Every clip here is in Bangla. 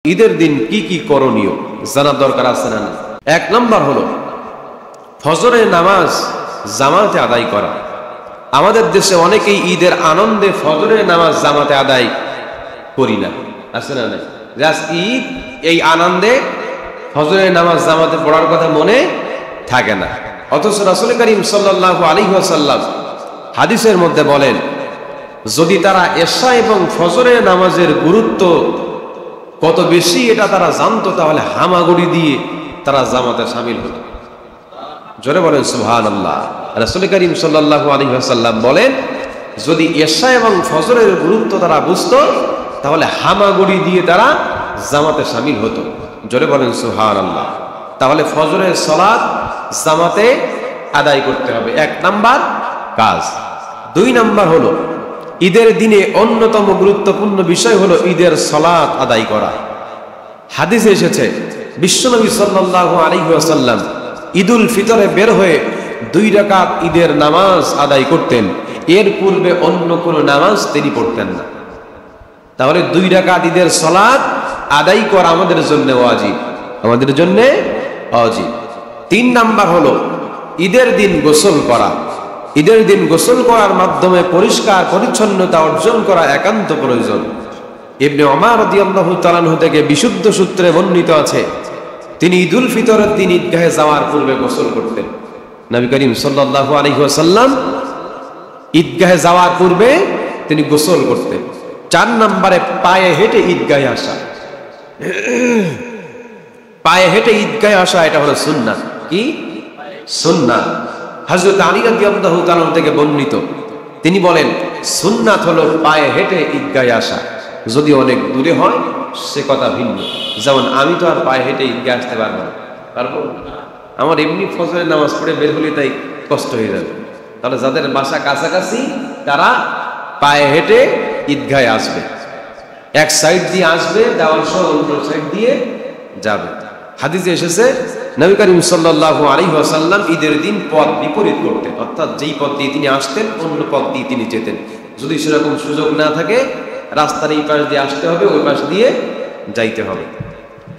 ঈদের দিন কি কি করণীয় জানার দরকার আছে না? এক নম্বর হলো ফজরের নামাজ জামাতে আদায় করা। আমাদের দেশে অনেকেই ঈদের আনন্দে ফজরের নামাজ জামাতে আদায় করি না, আছে না? নাই জাস্ট ঈদ, এই আনন্দে ফজরের নামাজ জামাতে পড়ার কথা মনে থাকে না। অথচ রাসূল করিম সাল্লাল্লাহু আলাইহি ওয়াসাল্লাম হাদিসের মধ্যে বলেন, যদি তারা এশা এবং ফজরের নামাজের গুরুত্ব কত বেশি এটা তারা জানতো, তাহলে হামাগুড়ি দিয়ে তারা জামাতে শামিল হতো। জোরে বলেন সুবহানাল্লাহ। রাসূল করিম সাল্লাল্লাহু আলাইহি ওয়াসাল্লাম বলেন, যদি এশা এবং ফজরের গুরুত্ব তারা বুঝতো, তাহলে হামাগুড়ি দিয়ে তারা জামাতে শামিল হতো। জোরে বলেন সুবহানাল্লাহ। তাহলে ফজরের সালাত জামাতে আদায় করতে হবে, এক নাম্বার কাজ। দুই নাম্বার হলো ঈদের দিনে অন্যতম গুরুত্বপূর্ণ বিষয় হলো ঈদের সালাত আদায় করা। হাদিসে এসেছে বিশ্বনবী সাল্লাল্লাহু আলাইহি ওয়াসাল্লাম ঈদুল ফিতরে বের হয়ে 2 রাকাত ঈদের নামাজ আদায় করতেন। এর পূর্বে অন্য কোনো নামাজ তিনি পড়তেন না। তাহলে 2 রাকাত ঈদের সালাত আদায় করা আমাদের জন্য ওয়াজিব, আমাদের জন্য ওয়াজিব। 3 নাম্বার হলো ঈদের দিন গোসল করা। ঈদের দিন গোসল করার মাধ্যমে পরিষ্কার পরিচ্ছন্নতা অর্জন করা একান্ত প্রয়োজন। ইবনে ওমর রাদিয়াল্লাহু তাআলা আনহু থেকে বিশুদ্ধ সূত্রে বর্ণিত আছে, তিনি ঈদুল ফিতরের দিন ঈদগাহে যাওয়ার পূর্বে গোসল করতেন। নবী করিম সাল্লাল্লাহু আলাইহি ওয়াসাল্লাম ঈদগাহে যাওয়ার পূর্বে তিনি গোসল করতেন। 4 নম্বরে পায়ে হেঁটে ঈদগাহে আসা। পায়ে হেঁটে ঈদগাহে আসা এটা হলো সুন্নাত। কি সুন্নাত? হযরত আলী রাদিয়াল্লাহু তাআলা থেকে বর্ণিত, তিনি বলেন, সুন্নাত হলো পায়ে হেঁটে ঈদগাহে আসা। যদি অনেক দূরে হয় সে কথা ভিন্ন। যেমন আমি তো আর পায়ে হেঁটে ঈদগাহে আসতে পারবো না, আমার এমনি ফজরের নামাজ পড়ে বের হলে তাই কষ্ট হয়ে যাবে। তাহলে যাদের বাসা কাছাকাছি তারা পায়ে হেঁটে ঈদগাহে আসবে, এক সাইড দিয়ে আসবে, দেওয়াল সহ অন্য সাইড দিয়ে যাবে। হাদিসে এসেছে নবী করিম সাল্লাল্লাহু আলাইহি ওয়াসাল্লাম ঈদের দিন পথ বিপরীত করতেন, অর্থাৎ যেই পথ দিয়ে তিনি আসতেন অন্য পথ দিয়ে তিনি যেতেন। যদি সেরকম সুযোগ না থাকে রাস্তার এই পাশ দিয়ে আসতে হবে, ওই পাশ দিয়ে যাইতে হবে।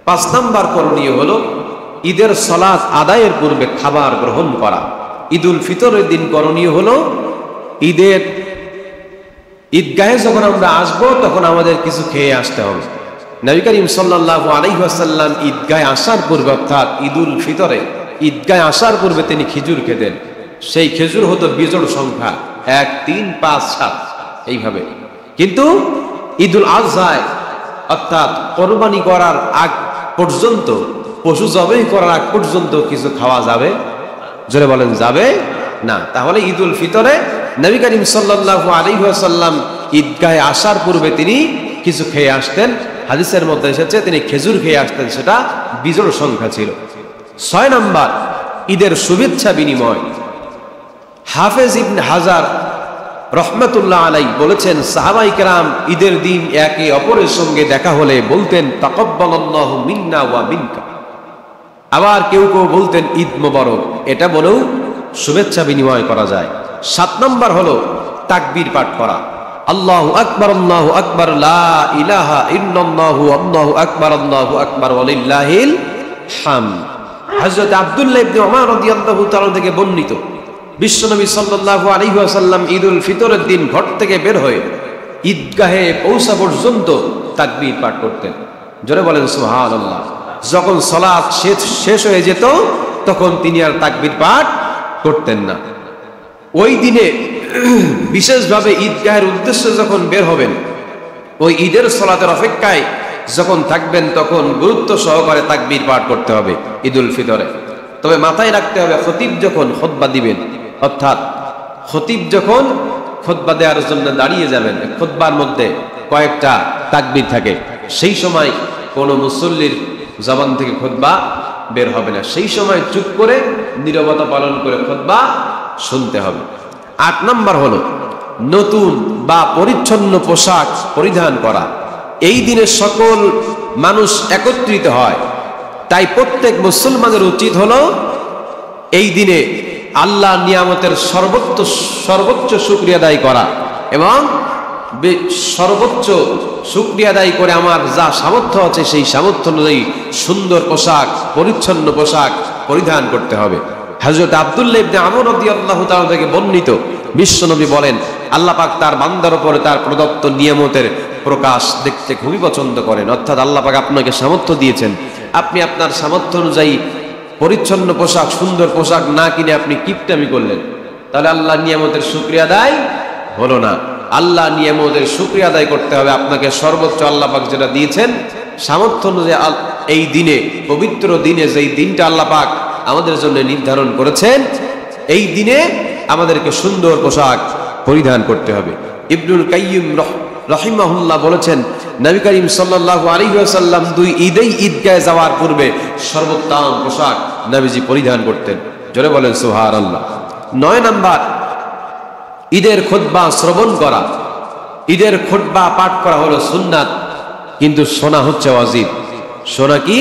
5 নাম্বার করণীয় হলো ঈদের সালাত আদায়ের পূর্বে খাবার গ্রহণ করা। ঈদুল ফিতরের দিন করণীয় হলো ঈদগাহে যখন আমরা আসবো তখন আমাদের কিছু খেয়ে আসতে হবে। নবী করিম সাল্লাল্লাহু আলাইহি ওয়াসাল্লাম ঈদগাহে আসার পূর্বে, অর্থাৎ ঈদুল ফিতরে ঈদগাহে আসার পূর্বে তিনি খেজুর খেতেন। সেই খেজুর হতো বিজোড় সংখ্যা 1, 3, 5, 7 এইভাবে। কিন্তু ঈদুল আজহায় অর্থাৎ কোরবানি করার আগ পর্যন্ত, পশু জবাই করার আগ পর্যন্ত কিছু খাওয়া যাবে? জোরে বলেন যাবে না। তাহলে ঈদুল ফিতরে নবী করিম সাল্লাল্লাহু আলাইহি ওয়াসাল্লাম ঈদগাহে আসার পূর্বে তিনি কিছু খেয়ে আসতেন। হাদিসের মধ্যে এসেছে তিনি খেজুর খেয়ে আসতেন, সেটা বিজোড় সংখ্যা ছিল। 6 নাম্বার ঈদের শুভেচ্ছা বিনিময়। হাফেজ ইবনে হাজার রহমাতুল্লাহ আলাইহি বলেছেন, সাহাবায়ে কেরাম ঈদের দিন একে অপরের সঙ্গে দেখা হলে বলতেন তাকাব্বালাল্লাহু মিন্না ওয়া মিনকা। আবার কেউ কেউ বলতেন ঈদ মোবারক। এটা বলেও শুভেচ্ছা বিনিময় করা যায়। 7 নাম্বার হলো তাকবীর পাঠ করা। আল্লাহু আকবার, আল্লাহু আকবার, লা ইলাহা ইল্লাল্লাহু, আল্লাহু আকবার, আল্লাহু আকবার, ওয়ালিল্লাহিল হামদ। হযরত আব্দুল্লাহ ইবনে ওমর রাদিয়াল্লাহু তাআলা থেকে বর্ণিত, বিশ্বনবী সাল্লাল্লাহু আলাইহি ওয়াসাল্লাম ঈদুল ফিতরের দিন ঘর থেকে বের হয়ে ঈদগাহে পৌঁছা পর্যন্ত তাকবীর পাঠ করতেন। জোরে বলেন সুবহানাল্লাহ। যখন সালাত শেষ হয়ে যেত তখন তিনি আর তাকবীর পাঠ করতেন না। ওই দিনে বিশেষভাবে ঈদগাহের উদ্দেশ্যে যখন বের হবেন, ওই ঈদের সালাতের অপেক্ষায় যখন থাকবেন, তখন গুরুত্ব সহকারে তাকবীর পাঠ করতে হবে ঈদুল ফিতরে। তবে মাথায় রাখতে হবে, খতিব যখন খুতবা দিবেন, অর্থাৎ খতিব যখন খুতবা দেওয়ার জন্য দাঁড়িয়ে যাবেন, খুতবার মধ্যে কয়েকটা তাকবীর থাকে, সেই সময় কোনো মুসল্লির জবান থেকে খুতবা বের হবে না। সেই সময় চুপ করে নীরবতা পালন করে খুতবা শুনতে হবে। 8 নাম্বার হলো নতুন বা পরিচ্ছন্ন পোশাক পরিধান করা। এই দিনে সকল মানুষ একত্রিত হয়, তাই প্রত্যেক মুসলমানের উচিত হলো এই দিনে আল্লাহর নিয়ামতের সর্বোচ্চ শুকরিয়া আদায় করা এবং সর্বোচ্চ শুকরিয়া আদায় করে আমার যা সামর্থ্য আছে সেই সামর্থ্য অনুযায়ী সুন্দর পোশাক, পরিচ্ছন্ন পোশাক পরিধান করতে হবে। হযরত আব্দুল্লাহ ইবনে আমর রাদিয়াল্লাহু তাআলা থেকে বর্ণিত, বিশ্বনবী বলেন, আল্লাহ পাক তার বান্দার উপরে তার প্রদত্ত নিয়ামতের প্রকাশ দেখতে খুবই পছন্দ করেন। অর্থাৎ আল্লাহ পাক আপনাকে সামর্থ্য দিয়েছেন, আপনি আপনার সামর্থ্য অনুযায়ী পরিচ্ছন্ন পোশাক, সুন্দর পোশাক না কিনে আপনি কিপটামি করলেন, তাহলে আল্লাহ নিয়ামতের শুকরিয়া আদায় হলো না। আল্লাহ নিয়ামতের শুকরিয়া আদায় করতে হবে। আপনাকে সর্বোচ্চ আল্লাহ পাক যেটা দিয়েছেন সামর্থ্য অনুযায়ী, এই দিনে, পবিত্র দিনে, যেই দিনটা আল্লাহ পাক আমাদের জন্য নির্ধারণ করেছেন, এই দিনে আমাদেরকে সুন্দর পোশাক পরিধান করতে হবে। ইবনুল কাইয়্যিম রাহিমাহুল্লাহ বলেছেন, নবী করিম সাল্লাল্লাহু আলাইহি ওয়াসাল্লাম 2 ঈদেই ঈদগাহে যাওয়ার পূর্বে সর্বোত্তম পোশাক নবীজি পরিধান করতেন। জোরে বলেন সুবহানাল্লাহ। 9 নাম্বার, ঈদের খুতবা শ্রবণ করা। ঈদের খুতবা পাঠ করা হলো সুন্নাত, কিন্তু শোনা হচ্ছে ওয়াজিব। শোনা কি?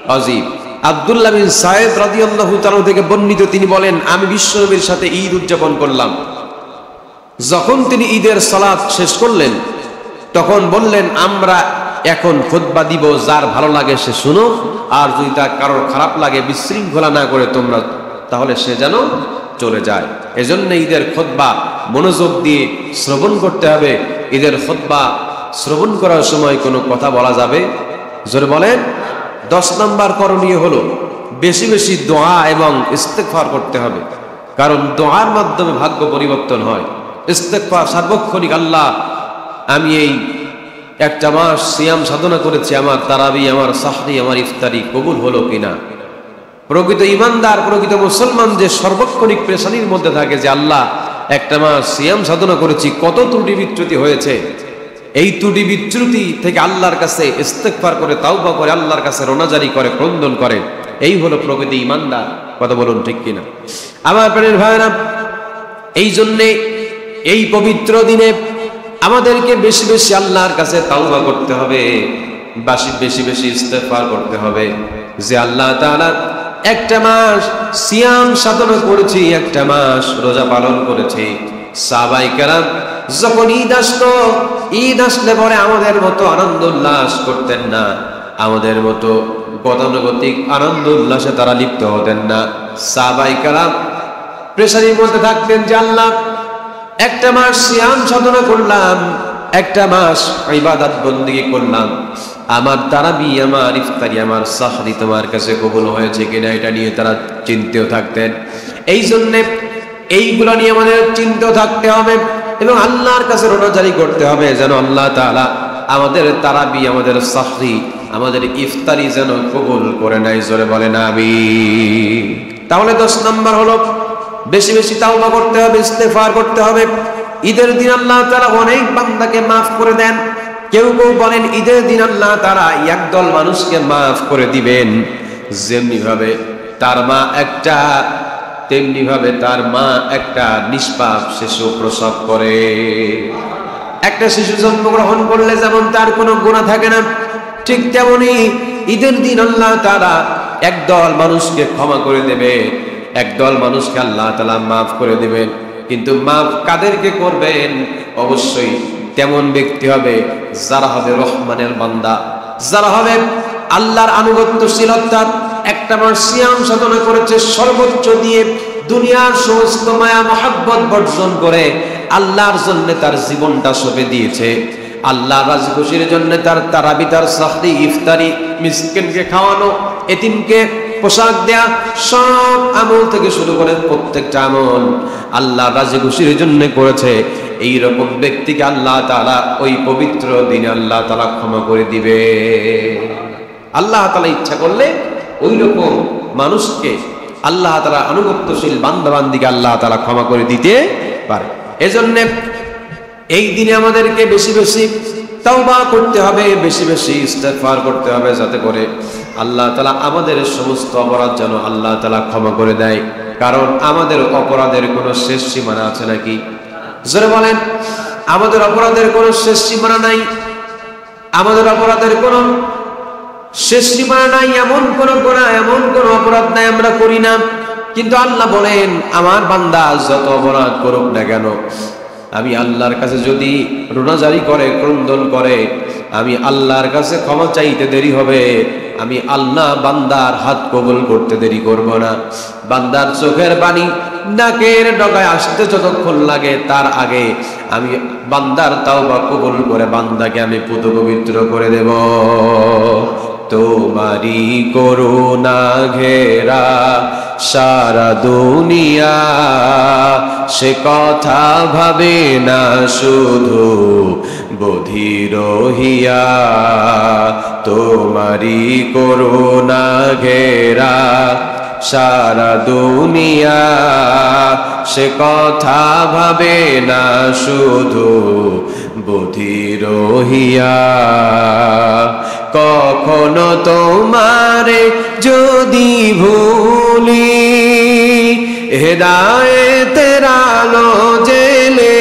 ওয়াজিব। আব্দুল্লাহ বিন সায়েদ রাদিয়াল্লাহু তাআলা থেকে বর্ণিত, তিনি বলেন, আমি বিশ্বনবীর সাথে ঈদ উদযাপন করলাম। যখন তিনি ঈদের সালাত শেষ করলেন, তখন বললেন, আমরা এখন খুতবা দিব, যার ভালো লাগে সে শুনো, আর যদি তার কারোর খারাপ লাগে, বিশৃঙ্খলা না করে তোমরা, তাহলে সে যেন চলে যায়। এজন্য ঈদের খুতবা মনোযোগ দিয়ে শ্রবণ করতে হবে। ঈদের খুতবা শ্রবণ করার সময় কোনো কথা বলা যাবে? জোরে বলেন। 10 নম্বর করণীয় হলো বেশি বেশি দোয়া এবং ইস্তেগফার করতে হবে, কারণ দোয়ার মাধ্যমে ভাগ্য পরিবর্তন হয়। ইস্তেগফার সার্বক্ষণিক, আল্লাহ আমি এই একটা মাস সিয়াম সাধনা করেছি, আমার তারাবি, আমার সাহরি, আমার ইফতারি কবুল হলো কিনা। প্রকৃত ইমানদার, প্রকৃত মুসলমান যে সর্বক্ষণিক পেরেশানির মধ্যে থাকে, যে আল্লাহ একটা মাস সিয়াম সাধনা করেছি, কত ত্রুটি বিচ্যুতি হয়েছে, এই ত্রুটি বিচ্যুতি থেকে আল্লাহর কাছে ইস্তেগফার করে, তাওবা করে, আল্লাহর কাছে রোনাজারি করে, ক্রন্দন করে, এই হলো প্রকৃত ইমানদার। কথা বলুন ঠিক কিনা? আমার প্রাণের ভাইরা, এই জন্যে এই পবিত্র দিনে আমাদেরকে বেশি বেশি আল্লাহর কাছে তাওবা করতে হবে, বেশি বেশি ইস্তেগফার করতে হবে, যে আল্লাহ তাআলা একটা মাস সিয়াম সাধনা করেছি, একটা মাস রোজা পালন করেছি। সাহাবায়ে কেরাম যখন ঈদ আসলে পরে আমাদের মতো আনন্দ উল্লাস করতেন না, আমাদের মতো গতানুগতিক আনন্দ উল্লাসে তারা লিপ্ত হতেন না। সাহাবায়ে কেরাম প্রেসারির মধ্যে থাকতেন, যে আল্লাহ একটা মাস সিয়াম সাধনা করলাম, একটা মাস ইবাদত বন্দেগী করলাম, আমার তারাবি, আমার ইফতারি, আমার সাহরি তোমার কাছে কবুল হয়েছে কিনা, এটা নিয়ে তারা চিন্তিত থাকতেন। এই জন্যে এইগুলো নিয়ে আমাদের চিন্তিত থাকতে হবে এবং আল্লাহর কাছে রোনাজারি করতে হবে, যেন আল্লাহ তাআলা আমাদের তারাবি, আমাদের সাহরি, আমাদের ইফতারি যেন কবুল করে নেয়। জোরে বলেন আমিন। তাহলে 10 নম্বর হলো বেশি বেশি তাওবা করতে হবে, ইস্তেগফার করতে হবে। ঈদের দিন আল্লাহ তাআলা অনেক বান্দাকে মাফ করে দেন। কেউ কেউ বলেন ঈদের দিন আল্লাহ তাআলা একদল মানুষকে মাফ করে দিবেন, যেমনি ভাবে তার মা একটা, তেমনি ভাবে তার মা একটা নিষ্পাপ শিশু প্রসব করে। একটা শিশু জন্মগ্রহণ করলে যেমন তার কোনো গুনাহ থাকে না, ঠিক তেমনি ঈদের দিন আল্লাহ তাআলা একদল মানুষকে ক্ষমা করে দেবে, একদল মানুষকে আল্লাহ তাআলা মাফ করে দিবেন। কিন্তু মাফ কাদেরকে করবেন? অবশ্যই তেমন ব্যক্তি হবে যারা হবে রহমানের বান্দা, যারা হবে আল্লাহর আনুগত্যশীলতা, একটা মাস সিয়াম সাধনা করেছে, সর্বোচ্চ দিয়ে দুনিয়ার সমস্ত মায়া মহাব্বত বর্জন করে আল্লাহর জন্য তার জীবনটা সঁপে দিয়েছে, আল্লাহর রাজি খুশির জন্য তার তারাবি, তার সাহরি, ইফতারি, মিসকিনকে খাওয়ানো, এতিমকে পোশাক দেয়া, সব আমল থেকে শুরু করে প্রত্যেকটা আমল আল্লাহর রাজি খুশির জন্য করেছে। এই রকম ব্যক্তিকে আল্লাহ তাআলা ওই পবিত্র দিনে আল্লাহ তাআলা ক্ষমা করে দিবে। আল্লাহ তাআলা ইচ্ছা করলে ওই রকম মানুষকে, আল্লাহ তাআলা আনুগত্যশীল বান্দা বান্দীকে আল্লাহ তাআলা ক্ষমা করে দিতে পারে। এজন্য এই দিনে আমাদেরকে বেশি বেশি তাওবা করতে হবে, বেশি বেশি ইস্তেগফার করতে হবে, যাতে করে আল্লাহ তাআলা আমাদের সমস্ত অপরাধ যেন আল্লাহ তাআলা ক্ষমা করে দেয়। কারণ আমাদের অপরাধের কোনো শেষ সীমানা আছে নাকি? জোরে বলেন। আমাদের অপরাধের কোনো শেষ সীমানা নাই, আমাদের অপরাধের কোনো শেষ সীমানা নাই। এমন কোন গুনাহ, এমন কোন অপরাধ নাই আমরা করি না। কিন্তু আল্লাহ বলেন, আমার বান্দা যত অপরাধ করুক না কেন, আমি আল্লাহর কাছে যদি রোনাজারি করে, ক্রন্দন করে, আমি আল্লাহর কাছে ক্ষমা চাইতে দেরি হবে, আমি আল্লাহ বান্দার হাত কবুল করতে দেরি করব না। বান্দার চোখের পানি নাকের ডগায় আসতে যতক্ষণ লাগে, তার আগে আমি বান্দার তাওবা কবুল করে বান্দাকে আমি পুত পবিত্র করে দেব। তোমারি করুণা ঘেরা সারা দুনিয়া, সে কথা ভাবে না শুধু বধির হিয়া। তোমারি করুণা ঘেরা সারা দুনিয়া, সে কথা ভাবে না শুধু বধির হিয়া। কখনো তোমারে যদি ভুলি, হেদায়েতের আলো জেলে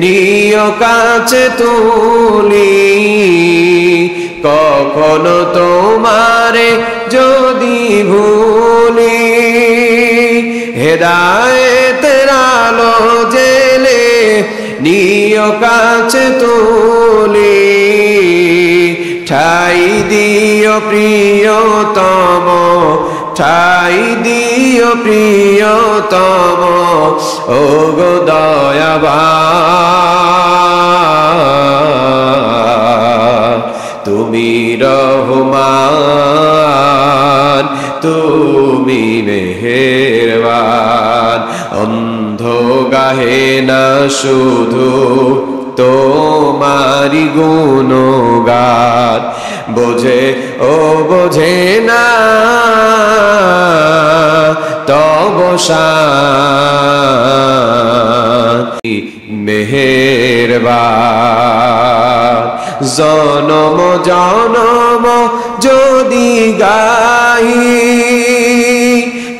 নিয় কাছে তুলি। কখনো তোমারে যদি ভুলি, হেদায়েতের আলো জেলে নিয় কাছে তুলি। ঠাই দিও প্রিয়তম, ঠাই দিও প্রিয়তম, ও গো দয়াবান। তুমি রহমান, তুমি মেহেরবান। অন্ধ গাহে না শুধু তোমারি গুণগান, বোঝে ও বোঝে না তব শান মেহেরবান। জনম জনম যদি গাই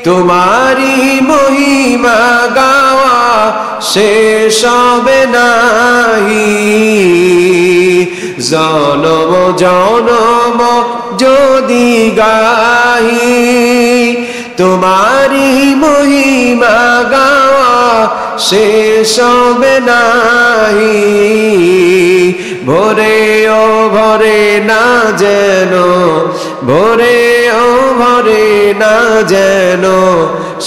তোমারি মহিমা, গাওয়া শেষ হবে নাহি। জনম জনম যদি গাই তোমারি মহিমা, গাওয়া শেষ হবে নাহি। ভোরে ও ভরে না যেন, ভোরে ও ভরে না যেন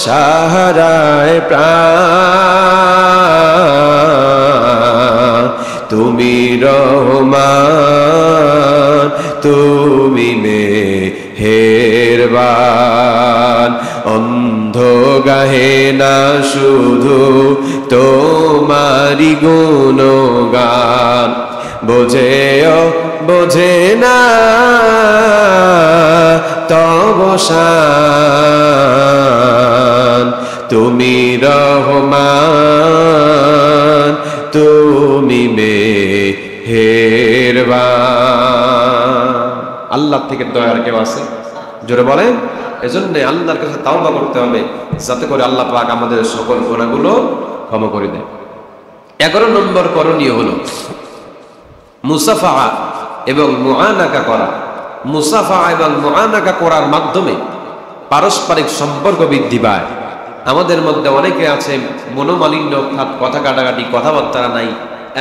সাহারায় প্রাণ। তুমি রহমান, তুমি মেহেরবান। অন্ধ গাহে না শুধু তোমারি গুণগান, বোঝেও বোঝে না তব শান। তুমি রহমান, তুমি মেহেরবান। আল্লাহ থেকে দয়ার কেউ আছে? জোরে বলেন। এজন্য আল্লাহর কাছে তাওবা করতে হবে, যাতে করে আল্লাহ পাক আমাদের সকল গুনাহগুলো ক্ষমা করে দেয়। 11 নম্বর করণীয় হলো মুসাফা এবং মুআনাকা করা। মুসাফা এবং মুআনাকা করার মাধ্যমে পারস্পরিক সম্পর্ক বৃদ্ধি পায়। আমাদের মধ্যে অনেকে আছে মনোমালিন্য, কথা কাটাকাটি, কথাবার্তা নাই,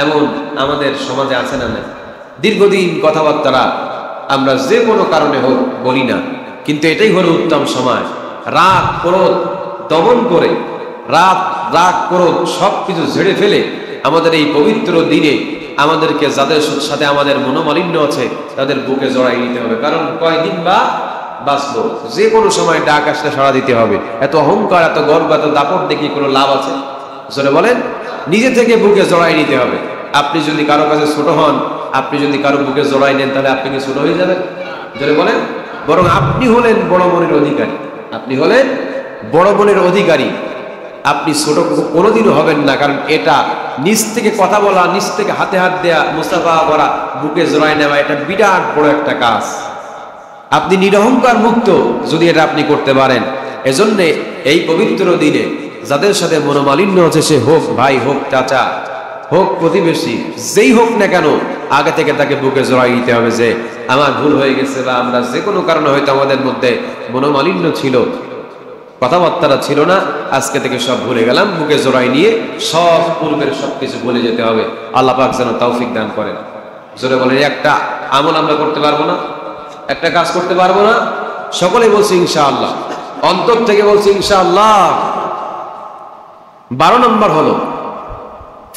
এমন আমাদের সমাজে আছে না? দীর্ঘদিন কথাবার্তা আমরা যে কোনো কারণে হোক বলি না, কিন্তু এটাই হলো উত্তম সময়। রাগ ক্রোধ দমন করে, রাগ ক্রোধ সবকিছু ঝেড়ে ফেলে আমাদের এই পবিত্র দিনে আমাদেরকে যাদের সাথে আমাদের মনোমালিন্য আছে তাদের বুকে জড়াই নিতে হবে। কারণ কয়দিন বা বাঁচবো, যে কোনো সময় ডাক আসলে সাড়া দিতে হবে। এত অহংকার, এত গর্ব, এত দাপট দেখি কোনো লাভ আছে? আসলে বলেন, নিজে থেকে বুকে জড়াই নিতে হবে। আপনি যদি কারো কাছে ছোট হন, আপনি যদি কারো বুকে জড়াই নেন, তাহলে আপনি কি ছোট হয়ে যাবেন? যদি বলেন, বরং আপনি হলেন বড় মনের অধিকারী। আপনি হলেন বড় মনের অধিকারী, আপনি ছোট কোনোদিনও হবেন না। কারণ এটা নিজ থেকে কথা বলা, নিজ থেকে হাতে হাত দেয়া, মুসাফা করা, বুকে জড়াই নেওয়া, এটা বিরাট বড় একটা কাজ। আপনি নিরহংকার মুক্ত যদি এটা আপনি করতে পারেন। এজন্য এই পবিত্র দিনে যাদের সাথে মনোমালিন্য আছে, সে হোক ভাই, হোক চাচা, হোক প্রতিবেশী, যেই হোক না কেন, আগে থেকে তাকে বুকে জড়াই দিতে হবে যে আমার ভুল হয়ে গেছে, বা আমরা যে কোনো কারণে হয়তো আমাদের মধ্যে মনোমালিন্য ছিল, কথাবার্তা ছিল না, আজকে থেকে সব ভুলে গেলাম, বুকে জড়াই নিয়ে সব পূর্বের সবকিছু ভুলে যেতে হবে। আল্লাহ পাক যেন তৌফিক দান করেন। জোরে বলেন, একটা আমল আমরা করতে পারবো না, একটা কাজ করতে পারবো না? সকলে বলছি ইনশাআল্লাহ, অন্তর থেকে বলছি ইনশাআল্লাহ। 12 নম্বর হলো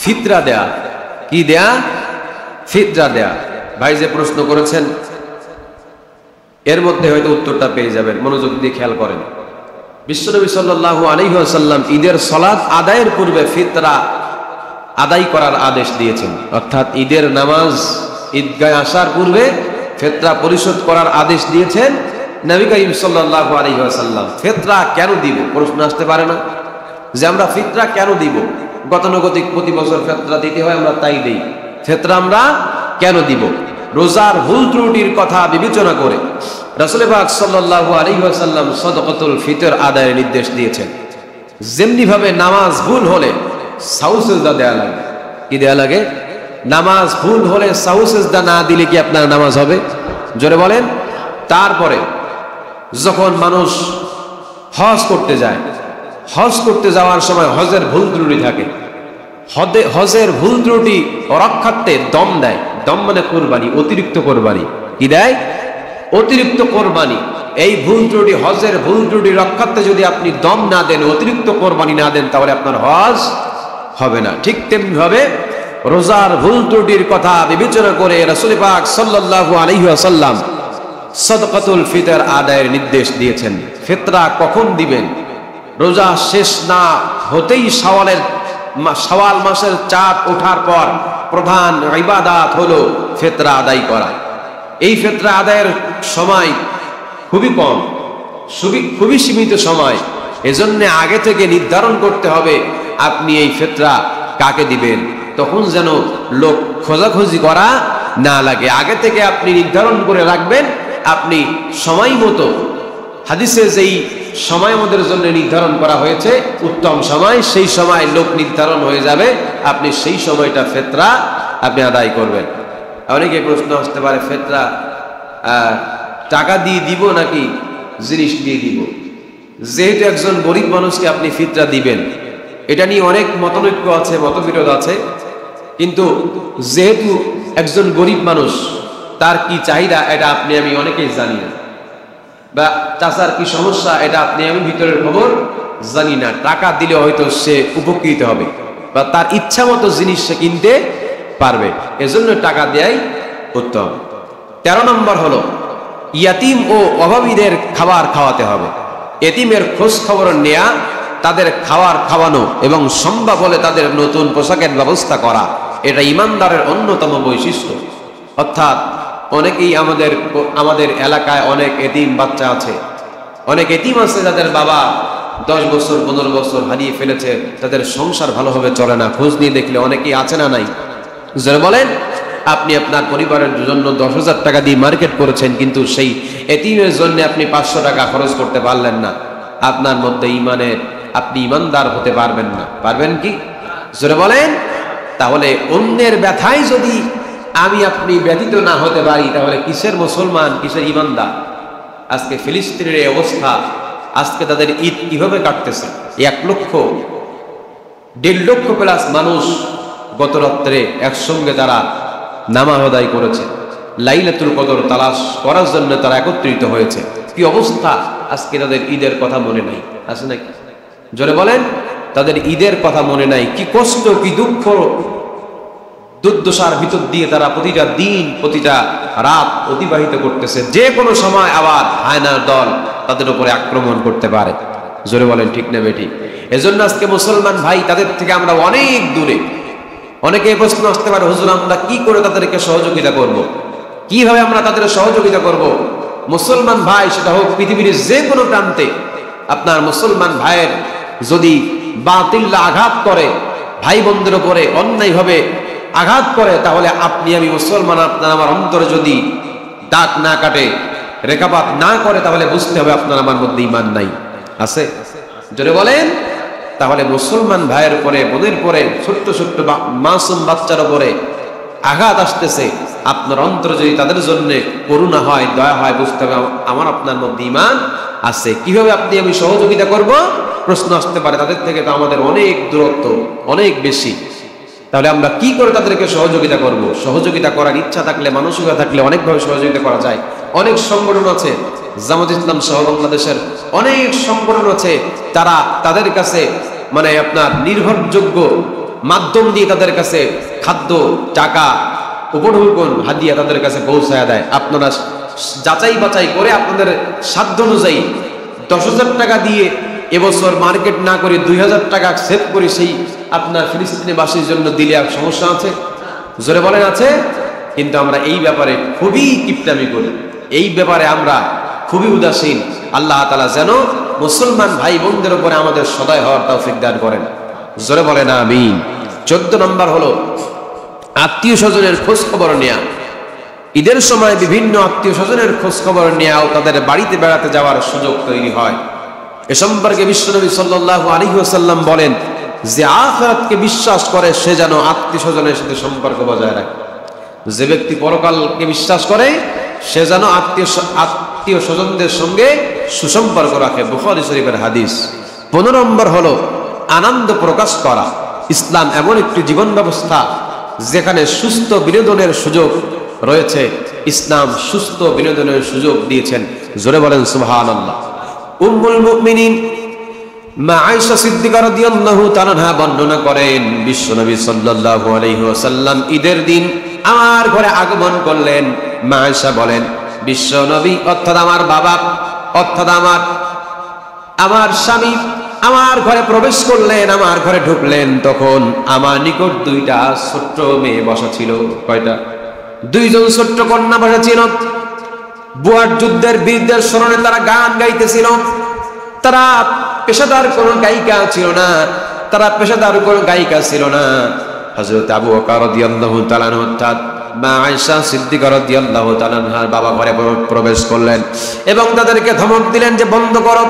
ফিতরা দেয়া। কি দেয়া? ফিতরা দেয়া। ভাই যে প্রশ্ন করেছেন এর মধ্যে হয়তো উত্তরটা পেয়ে যাবেন, মনোযোগ দিয়ে খেয়াল করেন। বিশ্বনবী সাল্লাল্লাহু আলাইহি ওয়াসাল্লাম ঈদের সালাত আদায়ের পূর্বে ফিতরা আদায় করার আদেশ দিয়েছেন, অর্থাৎ ঈদের নামাজ ঈদগাহে আসার পূর্বে ফিতরা পরিশোধ করার আদেশ দিয়েছেন নবী করিম সাল্লাল্লাহু আলাইহি ওয়াসাল্লাম। ফিতরা কেন দিব? প্রশ্ন আসতে পারে না যে আমরা ফিতরা কেন দিব? গতানুগতিক প্রতি বছর ফিতরা দিতে হয়, আমরা তাই দেই। ফিতরা আমরা কেন দিব? রোজার ভুল ত্রুটির কথা বিবেচনা করে রাসূল পাক সাল্লাল্লাহু আলাইহি ওয়াসাল্লাম সাদাকাতুল ফিতর আদায়ের নির্দেশ দিয়েছেন। যেমনি ভাবে নামাজ ভুল হলে সাহু সিজদা দেয়া লাগে। কি দেয়া লাগে? নামাজ ভুল হলে সাহু সিজদা না দিলে কি আপনার নামাজ হবে? জোরে বলেন। তারপরে যখন মানুষ হজ করতে যায়, হজ করতে যাওয়ার সময় হজের ভুল ত্রুটি থাকে, হজের ভুল ত্রুটি রক্ষার্থে দম দেয়। দম মানে কোরবানি, অতিরিক্ত কোরবানি। কি দেয়? অতিরিক্ত কোরবানি। এই ভুল ত্রুটি, হজের ভুল ত্রুটি রক্ষার্থে যদি আপনি দম না দেন, অতিরিক্ত কোরবানি না দেন, তাহলে আপনার হজ হবে না। ঠিক তেমনি ভাবে রোজার ভুল ত্রুটির কথা বিবেচনা করে রাসূল পাক সাল্লাল্লাহু আলাইহি ওয়াসাল্লাম সাদাকাতুল ফিতর আদায়ের নির্দেশ দিয়েছেন। ফিতরা কখন দিবেন? রোজা শেষ না হতেই শাওয়াল মাসের চাঁদ ওঠার পর প্রধান ইবাদত হলো ফিতরা আদায় করা। এই ফিতরা আদায়ের সময় খুবই কম, খুবই সীমিত সময়। এজন্য আগে থেকে নির্ধারণ করতে হবে আপনি এই ফিতরা কাকে দিবেন, তখন যেন লোক খোঁজাখুঁজি করা না লাগে। আগে থেকে আপনি নির্ধারণ করে রাখবেন, আপনি সময় মতো, হাদিসে যেই সময় আমাদের জন্য নির্ধারণ করা হয়েছে উত্তম সময়, সেই সময় লোক নির্ধারণ হয়ে যাবে, আপনি সেই সময়টা ফিতরা আপনি আদায় করবেন। অনেকে প্রশ্ন আসতে পারে, ফিতরা টাকা দিয়ে দিব নাকি জিনিস দিয়ে দিব? যেহেতু একজন গরিব মানুষকে আপনি ফিতরা দিবেন, এটা নিয়ে অনেক মতনৈক্য আছে, মতবিরোধ আছে। কিন্তু যেহেতু একজন গরিব মানুষ, তার কি চাহিদা এটা আপনি আমি অনেকেই জানি না, বা চাচার কি সমস্যা এটা আপনি আমি ভিতরের খবর জানি না। টাকা দিলে হয়তো সে উপকৃত হবে বা তার ইচ্ছা মতো জিনিস সে কিনতে পারবে, এজন্য টাকা দেয়াই উত্তম। 13 নম্বর হলো ইয়াতিম ও অভাবীদের খাবার খাওয়াতে হবে। এতিমের খোঁজ খবর নেয়া, তাদের খাওয়ানো এবং সম্ভব হলে তাদের নতুন পোশাকের ব্যবস্থা করা, এটা ইমানদারের অন্যতম বৈশিষ্ট্য। অর্থাৎ অনেকেই আমাদের এলাকায় অনেক এতিম বাচ্চা আছে, অনেক এতিম আছে যাদের বাবা 10 বছর 15 বছর হারিয়ে ফেলেছে, তাদের সংসার ভালোভাবে চলে না। খোঁজ নিয়ে দেখলে অনেকেই আছে না নাই? যারা বলেন আপনি আপনার পরিবারের জন্য 10,000 টাকা দিয়ে মার্কেট করেছেন, কিন্তু সেই এতিমের জন্য আপনি 500 টাকা খরচ করতে পারলেন না, আপনার মধ্যে ইমানের, আপনি ইমানদার হতে পারবেন না। পারবেন কি? যারা বলেন। তাহলে অন্যের ব্যথায় যদি আমি আপনি ব্যতীত না হতে পারি, তাহলে কিসের মুসলমান, কিসের ইমানদার? আজকে ফিলিস্তিনের এই অবস্থা, আজকে তাদের ঈদ কিভাবে কাটতেছে? 1 লক্ষ 1.5 লক্ষ প্লাস মানুষ গত রাত্রে একসঙ্গে তারা নামাজ আদায় করেছে, লাইলাতুল কদর তালাশ করার জন্য তারা একত্রিত হয়েছে। কি অবস্থা! আজকে তাদের ঈদের কথা মনে নাই, আছে নাকি? জোরে বলেন। তাদের ঈদের কথা মনে নাই। কি কষ্ট, কি দুঃখ, দুর্দশার ভিতর দিয়ে তারা প্রতিটা দিন, প্রতিটা রাত অতিবাহিত করতেছে। যে কোনো সময় আবার হায়নার দল তাদের উপরে আক্রমণ করতে পারে। জোরে বলেন ঠিক না বেটি? এজন্য আজকে মুসলমান ভাই, তাদের থেকে আমরা অনেক দূরে। অনেকে প্রশ্ন আসতে পারে, হুজুর আমরা কি করে তাদেরকে সহযোগিতা করব? কিভাবে আমরা তাদের সহযোগিতা করব? মুসলমান ভাই, সেটা হোক পৃথিবীর যে কোনো প্রান্তে, আপনার মুসলমান ভাইয়ের যদি বাতিল আঘাত করে, ভাই বোনদের উপরে অন্যায়ভাবে আঘাত করে, তাহলে আপনি আমি মুসলমান, আপনার আমার অন্তরে যদি দাগ না কাটে, রেখাপাত না করে, তাহলে বুঝতে হবে আপনার আমার মধ্যে ঈমান নাই। আছে? যদি বলেন, তাহলে মুসলমান ভাইয়ের উপরে, বোনের উপরে, ছোট্ট ছোট্ট মাসুম বাচ্চার উপরে আঘাত আসতেছে, আপনার অন্তর যদি তাদের জন্য করুণা হয়, দয়া হয়, বুঝতে হবে আমার আপনার মধ্যে ঈমান আছে। কিভাবে আপনি আমি সহযোগিতা করব প্রশ্ন আসতে পারে। তাদের থেকে তো আমাদের অনেক দূরত্ব, অনেক বেশি। তাহলে আমরা কি করে তাদেরকে সহযোগিতা করব? সহযোগিতা করার ইচ্ছা থাকলে, মানসিকতা থাকলে অনেকভাবে সহযোগিতা করা যায়। অনেক সংগঠন আছে, জামাত ইসলাম সহ বাংলাদেশের অনেক সংগঠন আছে, তারা তাদের কাছে মানে আপনার নির্ভরযোগ্য মাধ্যম দিয়ে তাদের কাছে খাদ্য, টাকা, উপঢৌকন, হাদিয়া তাদের কাছে পৌঁছায় দেয়। আপনারা যাচাই বাছাই করে আপনাদের সাধ্য অনুযায়ী 10,000 টাকা দিয়ে এবছর মার্কেট না করে 2,000 টাকা সেভ করে সেই আপনার ফিলিস্তিনিবাসীর জন্য দিলে আর সমস্যা আছে? জোরে বলেন আছে? কিন্তু আমরা এই ব্যাপারে খুবই কিপটামি করি, এই ব্যাপারে আমরা খুবই উদাসীন। আল্লাহ তাআলা যেন মুসলমান ভাই বোনদের উপরে আমাদের সদয় হওয়ার তৌফিক দান করেন। জোরে বলেন আমিন। 14 নম্বর হলো আত্মীয় স্বজনের খোঁজ খবর নেয়া। ঈদের সময় বিভিন্ন আত্মীয় স্বজনের খোঁজ খবর নেওয়া ও তাদের বাড়িতে বেড়াতে যাওয়ার সুযোগ তৈরি হয়। এ সম্পর্কে বিশ্বনবী সাল্লাল্লাহু আলাইহি ওয়াসাল্লাম বলেন যে আখিরাতকে বিশ্বাস করে সে যেন আত্মীয় স্বজনের সাথে সম্পর্ক বজায় রাখে। যে ব্যক্তি পরকালকে বিশ্বাস করে সে যেন আত্মীয় স্বজনদের সঙ্গে সুসম্পর্ক রাখে। বুখারী শরীফের হাদিস। 15 নম্বর হলো আনন্দ প্রকাশ করা। ইসলাম এমন একটি জীবন ব্যবস্থা যেখানে সুস্থ বিনোদনের সুযোগ রয়েছে। ইসলাম সুস্থ বিনোদনের সুযোগ দিয়েছেন। জোরে বলেন সুবহানাল্লাহ। উম্মুল মুমিনিন মা আয়েশা সিদ্দিকা রাদিয়াল্লাহু তাআলা আনহা বর্ণনা করেন বিশ্বনবী সাল্লাল্লাহু আলাইহি ওয়াসাল্লাম ঈদের দিন আমার ঘরে আগমন করলেন। মা আয়েশা বলেন বিশ্বনবী অর্থাৎ আমার বাবা অর্থাৎ আমার স্বামী আমার ঘরে প্রবেশ করলেন, আমার ঘরে ঢুকলেন। তখন আমার নিকট 2টা ছোট্ট মেয়ে বসা ছিল। কয়টা? 2জন ছোট্ট কন্যা বসা ছিল। বুয়ার যুদ্ধের বীরদের স্মরণে তারা গান গাইতেছিল। তারা পেশাদার কোনো গায়িকা ছিল না, হযরত আবু বকর রাদিয়াল্লাহু তাআলা আনহু অর্থাৎ মা আয়েশা সিদ্দিকা রাদিয়াল্লাহু তাআলা আনহার বাবা ঘরে প্রবেশ করলেন এবং তাদেরকে ধমক দিলেন যে বন্ধ করো।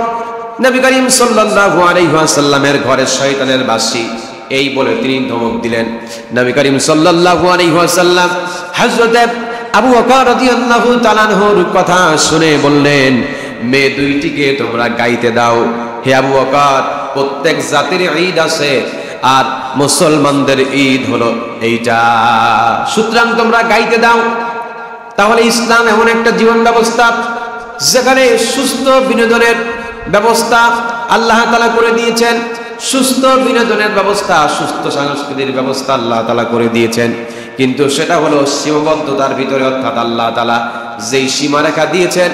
নবী করিম সাল্লাল্লাহু আলাইহি ওয়াসাল্লামের ঘরে শয়তানের বাসী, এই বলে তিনি ধমক দিলেন। নবী করিম সাল্লাল্লাহু আলাইহি ওয়াসাল্লাম হযরত আবু বকর রাদিয়াল্লাহু তাআলা আনহুর কথা শুনে বললেন মেয়ে 2টিকে তোমরা গাইতে দাও। হে আবু বকর, প্রত্যেক জাতির ঈদ আছে আর মুসলমানদের ঈদ হলো এইটা, সুতরাং তোমরা গাইতে দাও। তাহলে ইসলাম এমন একটা জীবন ব্যবস্থা যেখানে সুস্থ বিনোদনের ব্যবস্থা আল্লাহ তাআলা করে দিয়েছেন। সুস্থ বিনোদনের ব্যবস্থা, সুস্থ সংস্কৃতির ব্যবস্থা আল্লাহ তাআলা করে দিয়েছেন, কিন্তু সেটা হলো সীমাবদ্ধতার ভিতরে। অর্থাৎ আল্লাহ তাআলা যেই সীমারেখা দিয়েছেন,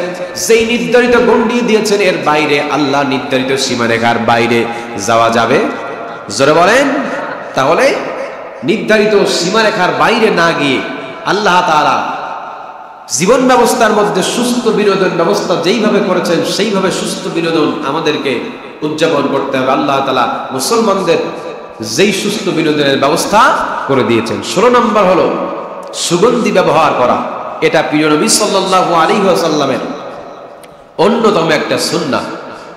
যেই নির্ধারিত গণ্ডি দিয়েছেন, এর বাইরে, আল্লাহ নির্ধারিত সীমারেখার বাইরে যাওয়া যাবে? জোরে বলেন। তাহলে নির্ধারিত সীমারেখার বাইরে না গিয়ে আল্লাহ তাআলা জীবন ব্যবস্থার মধ্যে সুস্থ বিনোদন ব্যবস্থা যেইভাবে করেছেন সেইভাবে সুস্থ বিনোদন আমাদেরকে উদযাপন করতে হবে। আল্লাহ তাআলা মুসলমানদের যেই সুস্থ বিনোদনের ব্যবস্থা করে দিয়েছেন। 16 নম্বর হলো সুগন্ধি ব্যবহার করা। এটা প্রিয় নবী সাল্লাল্লাহু আলাইহি ওয়াসাল্লামের অন্যতম একটা সুন্নাহ।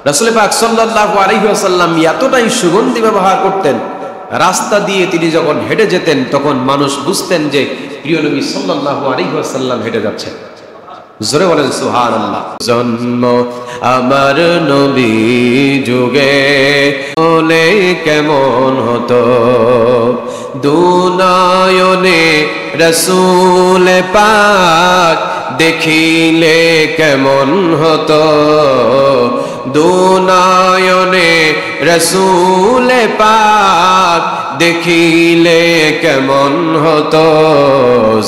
রাসূল পাক সাল্লাল্লাহু আলাইহি ওয়াসাল্লাম এতটাই সুগন্ধি ব্যবহার করতেন, রাস্তা দিয়ে তিনি যখন হেঁটে যেতেন তখন মানুষ বুঝতেন যে প্রিয় নবী সাল্লাল্লাহু আলাইহি ওয়াসাল্লাম হেঁটে যাচ্ছেন। জোরে বলেন সুবহানাল্লাহ। জন্ম আমার নবী যুগে হলে কেমন হতো, দুনয়নে রাসূল পাক দেখিলে কেমন হতো, দুনয়নে রাসূল পাক দেখিলে কেমন হতো,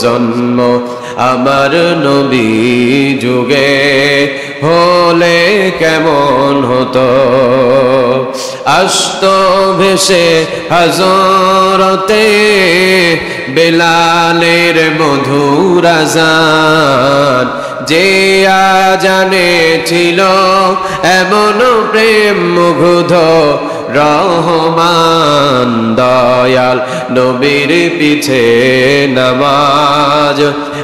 জন্ম আমার নবী যুগে হলে কেমন হতো। আসত ভেসে হযরতে বেলালের মধুর আযান, যে আজানে ছিল এমন প্রেম মুগ্ধ রহমান, দয়াল নবীর পিছে নামাজ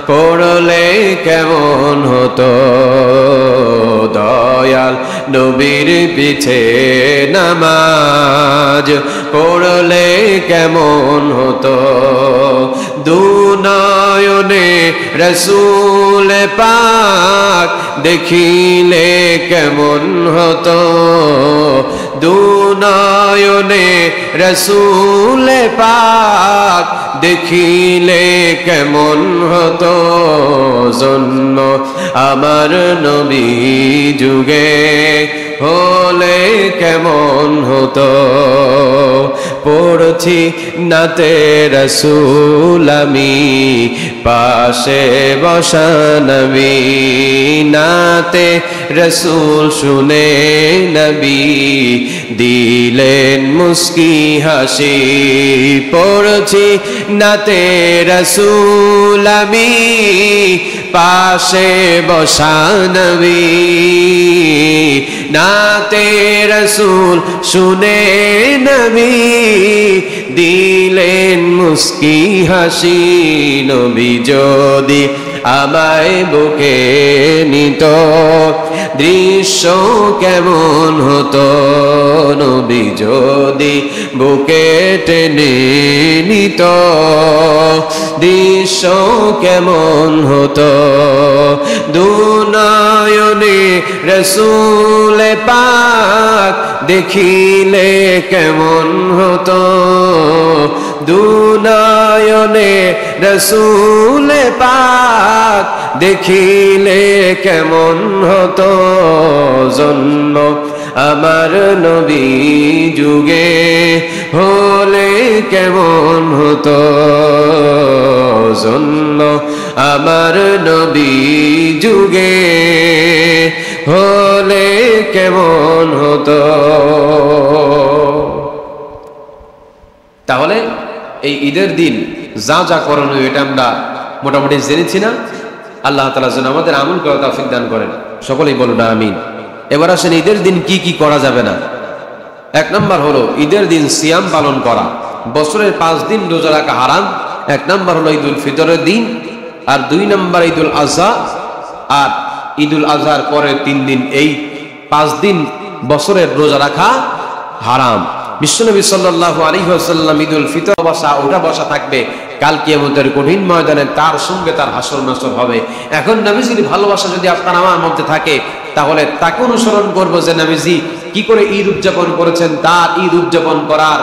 পড়লে কেমন হতো, দয়াল নবীর পিছে নামাজ পড়লে কেমন হতো, দুনা নয়নে রসূল পাক দেখিলে কেমন হতো, দুনয়নে রসূল পাক দেখিলে কেমন হতো, জন্ম আমার নবী যুগে হলে কেমন হতো। পড়ছি নাতে রসূল আমি পাশে বসা নবী, নাতে রসূল শুনে নবী দিলেন মুস্কি হাসি। পড়ছি নাতে রসূল আমি পাশে বসা নবী, নাতে রসূল শুনে নবী দিলেন মুস্কি হাসি। নবী যদি আমায় বুকে নিত দৃশ্য কেমন হতো, নবী যদি বুকে টেনে নিত দৃশ্য কেমন হতো। দুনয়নে রসূল পাক দেখিলে কেমন হতো, দুনয়নে রসূল পাক দেখিলে কেমন হতো, জন্ম আমার নবী যুগে হলে কেমন হতো, জন্ম আমার নবী যুগে হলে কেমন হতো। তাহলে এই ঈদের দিন যা যা করণীয় এটা আমরা মোটামুটি জেনেছি না? আল্লাহ তাআলা যেন আমাদের আমল করার তৌফিক দান করেন, সকলেই বলুন আমিন। এবার আসেন ঈদের দিন কি কি করা যাবে না। এক নম্বর হলো ঈদের দিন সিয়াম পালন করা, বছরের 5 দিন রোজা রাখা হারাম। এক নম্বর হলো ঈদুল ফিতরের দিন, আর 2 নম্বর ঈদুল আজহা, আর ঈদুল আজহার পরের 3 দিন, এই 5 দিন বছরের রোজা রাখা হারাম। বিশ্বনবী সাল্লাল্লাহু আলাইহি ওয়াসাল্লাম ঈদুল ফিতর ওটা বসা থাকবে কাল কিয়ামতের কঠিন ময়দানে, তার সঙ্গে তার হাসর নাসর হবে। এখন নবীজির ভালোবাসা যদি আপনার আমার মধ্যে থাকে তাহলে তাকে অনুসরণ করব যে নবীজি কি করে ঈদ উদযাপন করেছেন, তার ঈদ উদযাপন করার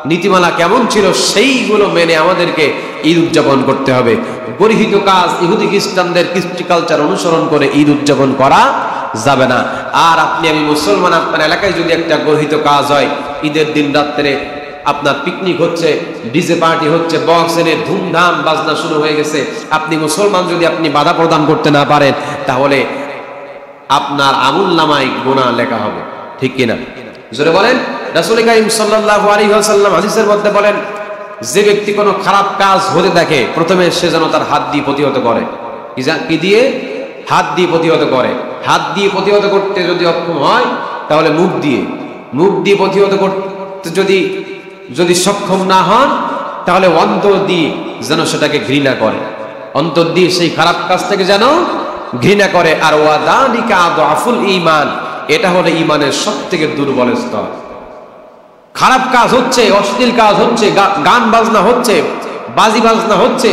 নীতিমালা কেমন ছিল, সেইগুলো মেনে আমাদেরকে ঈদ উদযাপন করতে হবে। গর্হিত কাজ ইহুদি খ্রিস্টানদের কৃষ্টি কালচার অনুসরণ করে ঈদ উদযাপন করা যাবে না। আর আপনি আমি মুসলমান, আপনার এলাকায় যদি একটা গর্হিত কাজ হয়, ঈদের দিন রাত্রে আপনার পিকনিক হচ্ছে, ডিজে পার্টি হচ্ছে, বক্স এনে ধুমধাম বাজনা শুরু হয়ে গেছে, আপনি মুসলমান যদি আপনি বাধা প্রদান করতে না পারেন তাহলে আপনার আমুলনামায় গুনাহ লেখা হবে, ঠিক কিনা? জোরে বলেন। রাসূল কারীম সাল্লাল্লাহু আলাইহি ওয়াসাল্লাম হাদিসের মধ্যে বলেন, যে ব্যক্তি কোনো খারাপ কাজ হতে দেখে প্রথমে সে যেন তার হাত দিয়ে প্রতিহত করে। কি দিয়ে? হাত দিয়ে প্রতিহত করে। হাত দিয়ে প্রতিহত করতে যদি অক্ষম হয় তাহলে মুখ দিয়ে প্রতিহত করতে যদি সক্ষম না হন তাহলে অন্তর দিয়ে যেন সেটাকে ঘৃণা করে, অন্তর দিয়ে সেই খারাপ কাজ থেকে যেন ঘৃণা করে। আর ওয়াদালিকা আদআফুল ঈমান, এটা হলো ঈমানের সবথেকে দুর্বল স্তর। খারাপ কাজ হচ্ছে, অশ্লীল কাজ হচ্ছে, গান বাজনা হচ্ছে, বাজি বাজনা হচ্ছে,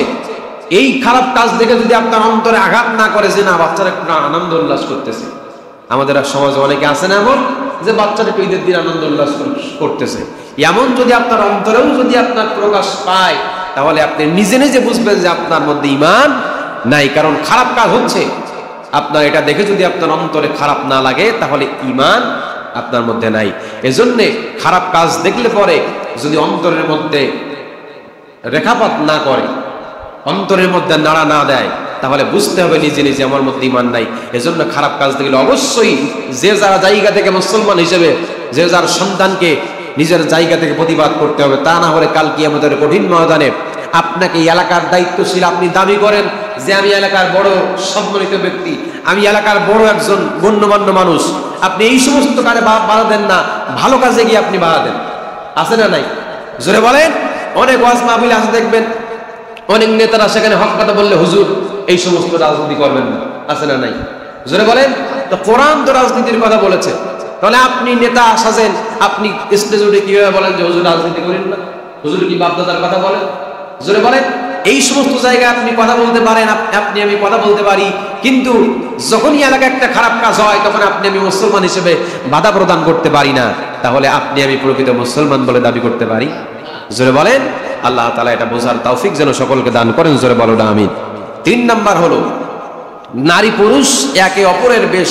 এই খারাপ কাজ দেখে যদি আপনার অন্তরে আঘাত না করে যে না বাচ্চারা একটু আনন্দ উল্লাস করতেছে। আমাদের সমাজে অনেকে আছে না এমন যে বাচ্চারা একটু ঈদের দিন আনন্দ উল্লাস করতেছে, এমন যদি আপনার অন্তরেও যদি আপনার প্রকাশ পায় তাহলে আপনি নিজে নিজে বুঝবেন যে আপনার মধ্যে ঈমান নাই। কারণ খারাপ কাজ হচ্ছে, আপনার এটা দেখে যদি আপনার অন্তরে খারাপ না লাগে তাহলে ঈমান আপনার মধ্যে নাই। এজন্য খারাপ কাজ দেখলে পরে যদি অন্তরের মধ্যে রেখাপাত না করে, অন্তরের মধ্যে নাড়া না দেয়, তাহলে বুঝতে হবে নিজে নিজে আমার মধ্যে ঈমান নাই। এজন্য খারাপ কাজ দেখলে অবশ্যই যে যার জায়গা থেকে মুসলমান হিসেবে যে যার সন্তানকে নিজের জায়গা থেকে প্রতিবাদ করতে হবে। তা না হলে কাল কিয়ামতের কঠিন ময়দানে আপনাকে এলাকার দায়িত্বশীল, আপনি দাবি করেন যে আমি এলাকার বড় সম্মানিত ব্যক্তি, আমি এলাকার বড় একজন গণ্যমান্য মানুষ, আপনি এই সমস্ত কাজে বাধা দেন না, ভালো কাজে গিয়ে আপনি বাধা দেন। আছে না নাই? জোরে বলেন। অনেক ওয়াজ মাহফিল আছে দেখবেন, অনেক নেতারা সেখানে হক কথা বললে হুজুর এই সমস্ত রাজনীতি করবেন না, আছে না নাই? জোরে বলেন। তো কোরআন তো রাজনীতির কথা বলেছে, তাহলে আপনি নেতা সাজেন, আপনি স্টেজে উঠে কিভাবে বলেন যে হুজুর রাজনীতি করেন না, হুজুর কি বাপদাদার কথা বলেন? জোরে বলেন। এই সমস্ত জায়গায় আপনি কথা বলতে পারেন, আপনি আমি কথা বলতে পারি, কিন্তু যখনই এলাকায় একটা খারাপ কাজ হয় তখন আপনি আমি মুসলমান হিসেবে বাধা প্রদান করতে পারি না। তাহলে আপনি আমি প্রকৃত মুসলমান বলে দাবি করতে পারি? জোরে বলেন। আল্লাহ তাআলা এটা বোঝার তৌফিক যেন সকলকে দান করেন, জোরে বলো না আমিন। 3 নাম্বার হলো নারী পুরুষ একে অপরের বেশ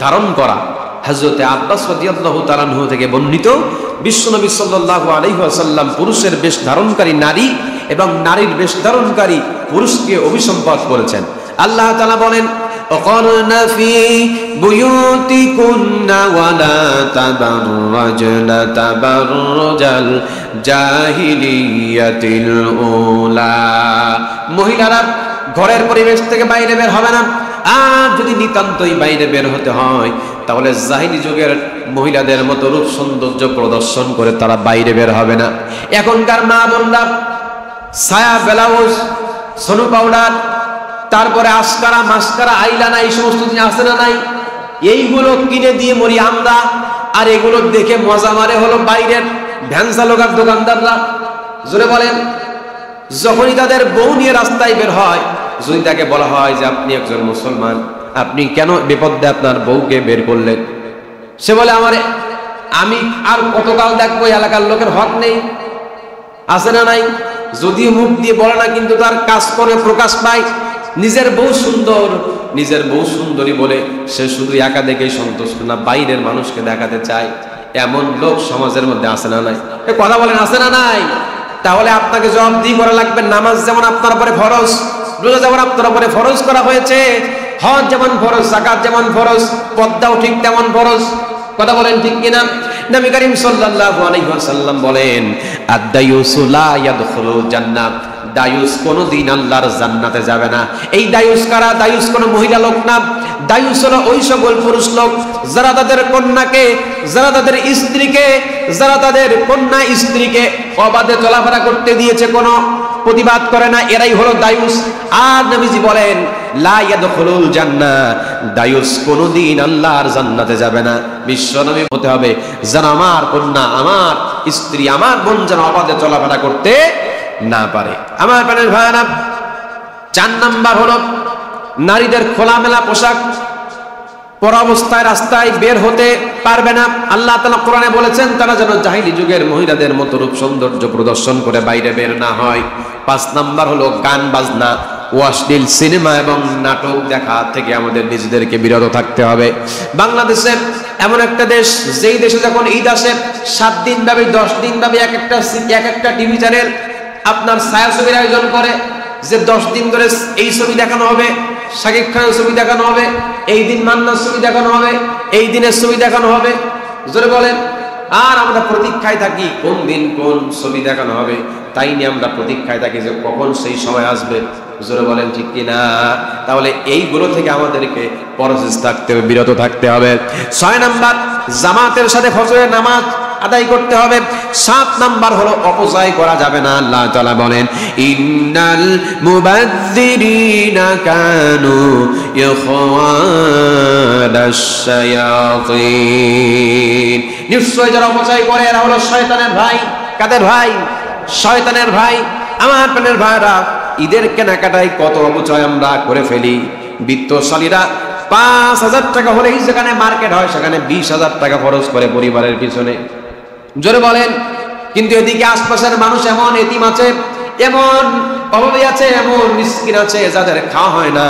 ধারণ করা। হযরতে আব্বাস রাদিয়াল্লাহু তাআলা আনহু থেকে বর্ণিত, বিশ্বনবী সাল্লাল্লাহু আলাইহি ওয়াসাল্লাম পুরুষের বেশ ধারণকারী নারী এবং নারীর বেশ ধারণকারী পুরুষকে অভিসম্বোধন করেছেন। আল্লাহ তাআলা বলেন, ওয়াকারনা ফি বুয়ুতিকুন্না ওয়ালা তাবাররাজনা তাবাররুজাল জাহিলিয়াতিল উলা। মহিলারা ঘরের পরিবেশ থেকে বাইরে বের হবে না। আর যদি নিতান্তই বাইরে বের হতে হয় তাহলে জাহিলি যুগের মহিলাদের মতো রূপ সৌন্দর্য প্রদর্শন করে তারা বাইরে বের হবে না। এখনকার মা বোনরা ছায়া, ব্লাউজ, সোনু পাউডার, তারপরে আসকারা, মাস্কারা, আইলানা, এই সমস্ত জিনিস আছে না নাই? এইগুলো কিনে দিয়ে মরি আমরা, আর এগুলো দেখে মজা মারে হলো বাইরের ভ্যানসা লোকার দোকানদাররা। জোরে বলেন। যখনই তাদের বউ নিয়ে রাস্তায় বের হয়, যদি তাকে বলা হয় যে আপনি একজন মুসলমান, আপনি কেন বিপদে আপনার বউকে বের করলেন? সে বলে, আমি আর কতকাল দেখবো, এলাকার লোকের হক নেই, আছে না নাই? যদিও মুখ দিয়ে বলে না, কিন্তু তার কাজ করে প্রকাশ পায়। নিজের বউ সুন্দর, নিজের বউ সুন্দরী বলে সে শুধু একা দেখেই সন্তুষ্ট না, বাইরের মানুষকে দেখাতে চায়। এমন লোক সমাজের মধ্যে আছে না নাই? কথা বলেন, আছে না নাই? তাহলে আপনাকে জবাবদিহি করা লাগবে। নামাজ যেমন আপনার উপরে ফরজ, রোজা যেমন আপনার উপরে ফরজ করা হয়েছে, হজ যেমন ফরজ, যাকাত যেমন ফরজ, পর্দাও ঠিক তেমন ফরজ। কথা বলেন ঠিক কিনা? নবী করিম সাল্লাল্লাহু আলাইহি ওয়াসাল্লাম বলেন, আদ-দায়ুসু লা ইয়াদখুলুল জান্নাহ, দায়ুস কোনদিন আল্লাহর জান্নাতে যাবে না। এই দায়ুস কারা? দায়ুস কোন মহিলা লোক না। দায়ুস হলো ওই সকল পুরুষ লোক যারা তাদের কন্যাকে, যারা তাদের স্ত্রীকে, যারা তাদের কন্যা স্ত্রীকে অবাধে চলাফেরা করতে দিয়েছে, কোনো প্রতিবাদ করে না, এরাই হলো দায়ুস। আর নবীজি বলেন, লা ইয়াদখুলুল জান্নাহ, দায়ুস কোনদিন আল্লাহর জান্নাতে যাবে না। বিশ্বনবী হতে হবে যেন আমার কন্যা, আমার স্ত্রী, আমার বোন যেন অবাধে চলাফেরা করতে না পারে। আমার প্রাণের ভাইরা, 4 নাম্বার হলো নারীদের খোলামেলা পোশাক পরা অবস্থায় রাস্তায় বের হতে পারবে না। আল্লাহ তাআলা কোরআনে বলেছেন তারা যেন জাহিলি যুগের মহিলাদের মতো রূপ সৌন্দর্য প্রদর্শন করে বাইরে বের না হয়। 5 নাম্বার হলো গান বাজনা, অশ্লীল সিনেমা এবং নাটক দেখা থেকে আমাদের নিজেদেরকে বিরত থাকতে হবে। বাংলাদেশে এমন একটা দেশ, যেই দেশে যখন ঈদ আসে 7 দিন ব্যাপী, 10 দিন ব্যাপী এক একটা টিভি চ্যানেল আপনার ছায়াছবির আয়োজন করে, যে 10 দিন ধরে এই ছবি দেখানো হবে, শাকিব খানের ছবি দেখানো হবে, এই দিন মান্নার ছবি দেখানো হবে, এই দিনের ছবি দেখানো হবে। জোরে বলেন। আর আমরা প্রতীক্ষায় থাকি কোন দিন কোন ছবি দেখানো হবে, তাই নিয়ে আমরা প্রতীক্ষায় থাকি যে কখন সেই সময় আসবে। জোরে বলেন ঠিক কিনা? তাহলে এইগুলো থেকে আমাদেরকে পরহেজ থাকতে হবে, বিরত থাকতে হবে। 6 নাম্বার, জামাতের সাথে ফজরের নামাজ আদায় করতে হবে। 7 নাম্বার হলো অপচয় করা যাবে না। আল্লাহ তাআলা বলেন, ইন্নাল মুবাযযিরিনা কানু ইখওয়ানাশ শায়াতিন, নিশ্চয় যারা অপচয় করে এরা হলো শয়তানের ভাই। কাদের ভাই? শয়তানের ভাই। আমার প্রাণের ভাইরা, ঈদের কেনাকাটায় কত অপচয় আমরা করে ফেলি। বিত্তশালীরা 5,000 টাকা হলেই যেখানে মার্কেট হয় সেখানে 20,000 টাকা খরচ করে পরিবারের পিছনে। জোরে বলেন। কিন্তু এদিকে আশপাশের মানুষ এমন এতিম আছে, এমন অভাবী আছে, এমন মিসকিন আছে যাদের খাওয়া হয় না,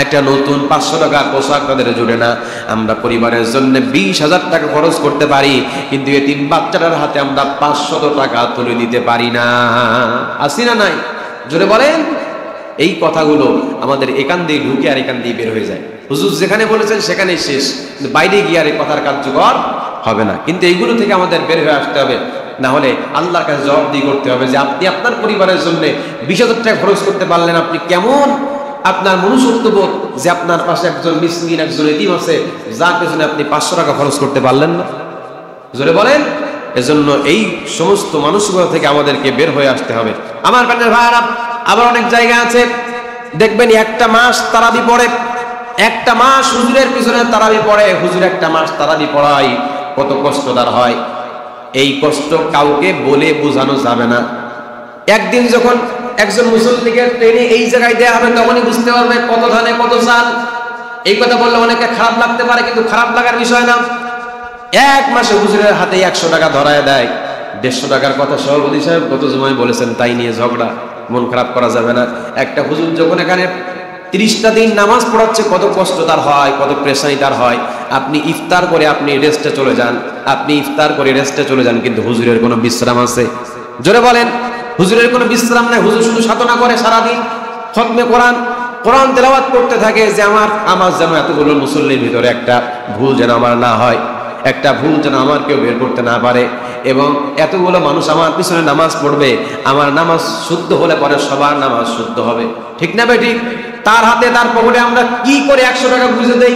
একটা নতুন 500 টাকার পোশাক তাদের জুড়ে না। আমরা পরিবারের জন্য 20,000 টাকা খরচ করতে পারি, কিন্তু এতিম বাচ্চাটার হাতে আমরা 500 টাকা তুলে দিতে পারি না। আসি না নাই? জোরে বলেন। এই কথাগুলো আমাদের এখান দিয়ে ঢুকে আর এখান দিয়ে বের হয়ে যায়। হুজুর যেখানে বলেছেন সেখানেই শেষ, কিন্তু বাইরে গিয়ে আর এই কথার কার্যকর হবে না। কিন্তু এইগুলো থেকে আমাদের বের হয়ে আসতে হবে, না হলে আল্লাহর কাছে জবাবদিহি করতে হবে যে আপনি আপনার পরিবারের জন্য 20,000 টাকা খরচ করতে পারলেন। আপনি কেমন আপনার মনুষ্যত্ববোধ যে আপনার পাশে একজন মিসকিন, একজন এতিম আছে, যার পেছনে আপনি 500 টাকা খরচ করতে পারলেন না। জোরে বলেন। এজন্য এই সমস্ত মানসিকতা থেকে আমাদেরকে বের হয়ে আসতে হবে। আমার প্রাণের ভাইরা, আবার অনেক জায়গা আছে দেখবেন একটা মাস তারাবি পড়ে, একটা মাস হুজুরের পিছনে তারাবি পড়ে, হুজুর একটা মাস তারাবি পড়ায়, কত কষ্টদার হয়। এই কষ্ট কাউকে বলে বোঝানো যাবে না। একদিন যখন একজন মুসল্লিকে ট্রেনে এই জায়গায় দেওয়া হবে, তখনই বুঝতে পারবে কত ধানে কত চাল। এই কথা বললে অনেকে খারাপ লাগতে পারে, কিন্তু খারাপ লাগার বিষয় না। এক মাসে হুজুরের হাতে 100 টাকা ধরায় দেয়। 150 টাকার কথা সভাপতি সাহেব গত জুমায় বলেছেন, তাই নিয়ে ঝগড়া, মন খারাপ করা যাবে না। একটা হুজুর যখন এখানে 30টা দিন নামাজ পড়াচ্ছে, কত কষ্ট তার হয়, কত প্রেশানি তার হয়। আপনি ইফতার করে আপনি রেস্টে চলে যান, আপনি ইফতার করে রেস্টে চলে যান, কিন্তু হুজুরের কোনো বিশ্রাম আছে? জোরে বলেন, হুজুরের কোনো বিশ্রাম নাই। হুজুর শুধু সাধনা করে সারাদিন, খতমে কোরআন তেলাওয়াত করতে থাকে যে আমার যেন এতগুলো মুসল্লির ভিতরে একটা ভুল যেন আমার না হয়, একটা ভুল যেন আমার কেউ বের করতে না পারে, এবং এতগুলো মানুষ আমার পিছনে নামাজ পড়বে, আমার নামাজ শুদ্ধ হলে পরে সবার নামাজ শুদ্ধ হবে। ঠিক না বেটি? তার হাতে তার পকেটে আমরা কি করে 100 টাকা বুঝে দেই?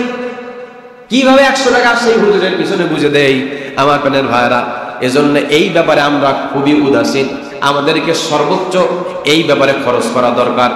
কিভাবে 100 টাকা সেই হুজুরের পিছনে বুঝে দেই? আমার প্রাণের ভাইরা, এজন্য এই ব্যাপারে আমরা খুবই উদাসীন। আমাদেরকে সর্বোচ্চ এই ব্যাপারে খরচ করা দরকার।